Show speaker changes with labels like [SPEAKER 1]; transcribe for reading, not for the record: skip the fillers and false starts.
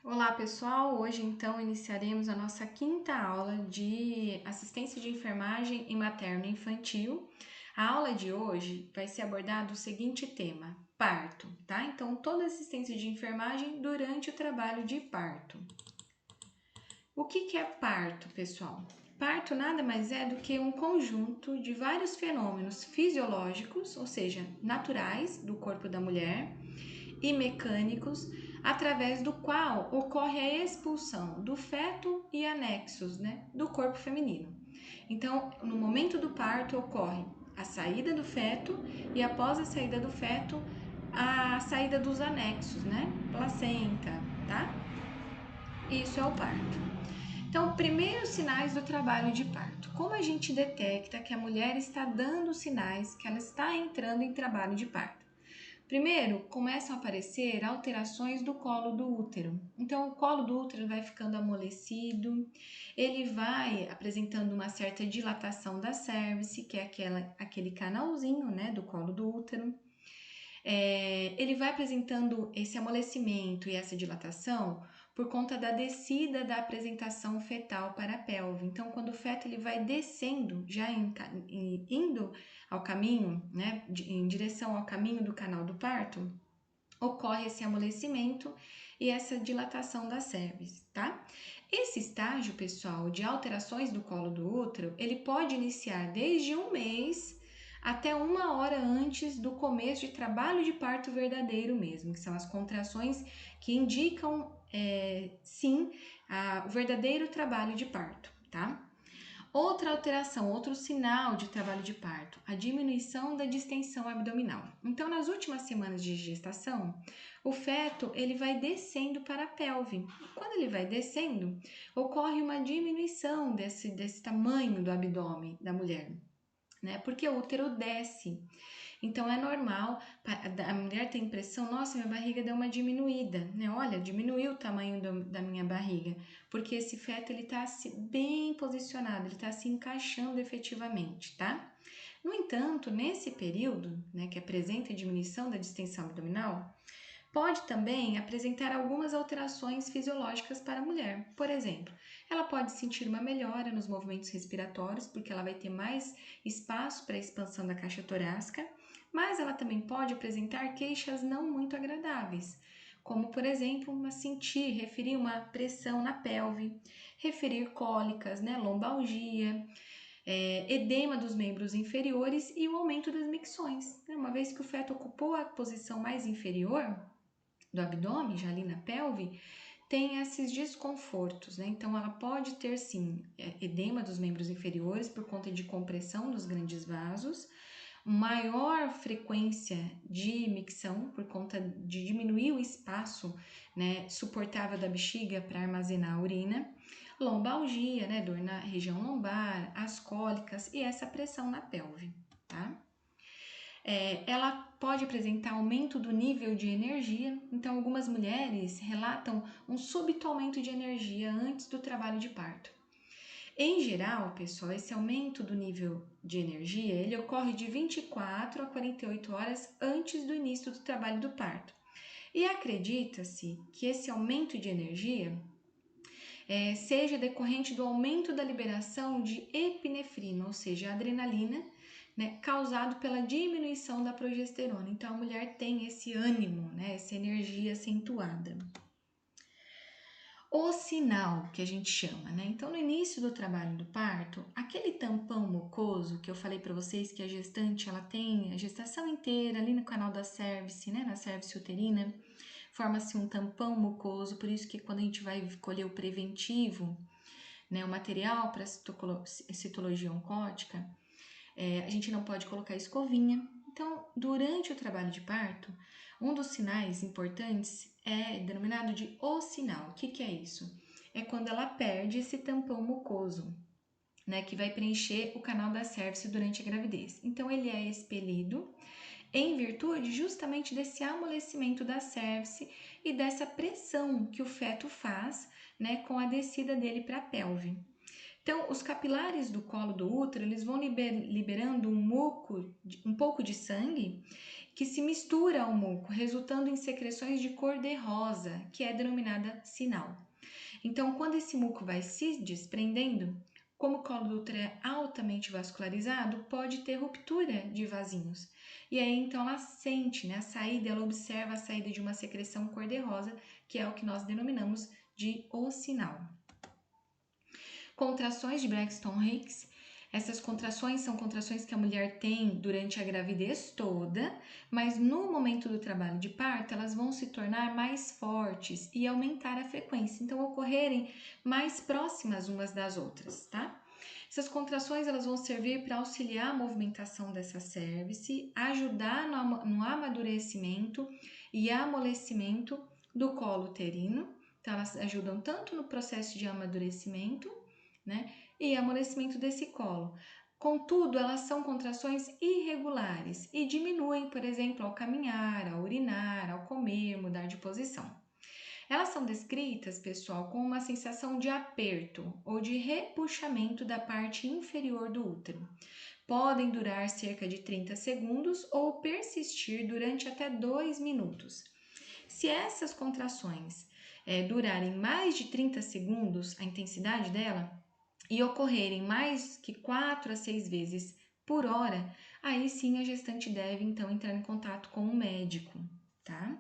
[SPEAKER 1] Olá pessoal, hoje então iniciaremos a nossa quinta aula de assistência de enfermagem em materno e infantil. A aula de hoje vai ser abordado o seguinte tema: parto, tá? Então, toda assistência de enfermagem durante o trabalho de parto. O que é parto, pessoal? Parto nada mais é do que um conjunto de vários fenômenos fisiológicos, ou seja, naturais do corpo da mulher, e mecânicos, através do qual ocorre a expulsão do feto e anexos, do corpo feminino. Então, no momento do parto ocorre a saída do feto e após a saída do feto, a saída dos anexos, placenta, tá? Isso é o parto. Então, primeiros sinais do trabalho de parto. Como a gente detecta que a mulher está dando sinais que ela está entrando em trabalho de parto? Primeiro, começam a aparecer alterações do colo do útero. Então, o colo do útero vai ficando amolecido, ele vai apresentando uma certa dilatação da cervice, que é aquele canalzinho, do colo do útero. Ele vai apresentando esse amolecimento e essa dilatação por conta da descida da apresentação fetal para a pelve. Então, quando o feto ele vai descendo, já indo ao caminho, em direção ao caminho do canal do parto, ocorre esse amolecimento e essa dilatação da cervix, tá? Esse estágio, pessoal, de alterações do colo do útero, ele pode iniciar desde um mês até 1 hora antes do começo de trabalho de parto verdadeiro mesmo, que são as contrações que indicam, sim, o verdadeiro trabalho de parto, tá? Outra alteração, outro sinal de trabalho de parto, a diminuição da distensão abdominal. Então, nas últimas semanas de gestação, o feto ele vai descendo para a pelve. E quando ele vai descendo, ocorre uma diminuição desse tamanho do abdômen da mulher, porque o útero desce. Então é normal, a mulher tem impressão, nossa, minha barriga deu uma diminuída, Olha, diminuiu o tamanho da minha barriga, porque esse feto ele tá bem posicionado, ele tá se encaixando efetivamente, tá? No entanto, nesse período, que apresenta a diminuição da distensão abdominal, pode também apresentar algumas alterações fisiológicas para a mulher. Por exemplo, ela pode sentir uma melhora nos movimentos respiratórios, porque ela vai ter mais espaço para a expansão da caixa torácica, mas ela também pode apresentar queixas não muito agradáveis, como, por exemplo, referir uma pressão na pelve, referir cólicas, lombalgia, edema dos membros inferiores e o aumento das micções. Uma vez que o feto ocupou a posição mais inferior do abdômen, já ali na pelve, tem esses desconfortos, Então, ela pode ter, sim, edema dos membros inferiores por conta de compressão dos grandes vasos, maior frequência de micção por conta de diminuir o espaço, suportável da bexiga para armazenar a urina, lombalgia, dor na região lombar, as cólicas e essa pressão na pelve, tá? Ela pode apresentar aumento do nível de energia, então algumas mulheres relatam um súbito aumento de energia antes do trabalho de parto. Em geral, pessoal, esse aumento do nível de energia, ele ocorre de 24 a 48 horas antes do início do trabalho do parto. E acredita-se que esse aumento de energia seja decorrente do aumento da liberação de epinefrina, ou seja, adrenalina, causado pela diminuição da progesterona. Então, a mulher tem esse ânimo, essa energia acentuada. O sinal que a gente chama, Então, no início do trabalho do parto, aquele tampão mucoso que eu falei para vocês que a gestante ela tem a gestação inteira ali no canal da cervice, na cervice uterina, forma-se um tampão mucoso, por isso que quando a gente vai colher o preventivo, o material para citologia oncótica, a gente não pode colocar escovinha. Então, durante o trabalho de parto, um dos sinais importantes é denominado de o sinal. O que é isso? É quando ela perde esse tampão mucoso, que vai preencher o canal da cervice durante a gravidez. Então, ele é expelido em virtude justamente desse amolecimento da cervice e dessa pressão que o feto faz, com a descida dele para a pelve. Então, os capilares do colo do útero, eles vão liberando um pouco de sangue que se mistura ao muco, resultando em secreções de cor de rosa, que é denominada sinal. Então, quando esse muco vai se desprendendo, como o colo do útero é altamente vascularizado, pode ter ruptura de vasinhos. E aí, então, ela sente, né, a saída, ela observa a saída de uma secreção cor-de-rosa, que é o que nós denominamos de o sinal. Contrações de Braxton Hicks. Essas contrações são contrações que a mulher tem durante a gravidez toda, mas no momento do trabalho de parto, elas vão se tornar mais fortes e aumentar a frequência, então ocorrerem mais próximas umas das outras, tá? Essas contrações elas vão servir para auxiliar a movimentação dessa cérvice, ajudar no amadurecimento e amolecimento do colo uterino. Então, elas ajudam tanto no processo de amadurecimento, né, e amolecimento desse colo. Contudo, elas são contrações irregulares e diminuem, por exemplo, ao caminhar, ao urinar, ao comer, mudar de posição. Elas são descritas, pessoal, com uma sensação de aperto ou de repuxamento da parte inferior do útero. Podem durar cerca de 30 segundos ou persistir durante até 2 minutos. Se essas contrações durarem mais de 30 segundos, a intensidade dela, e ocorrerem mais que 4 a 6 vezes por hora, aí sim a gestante deve então entrar em contato com o médico, tá?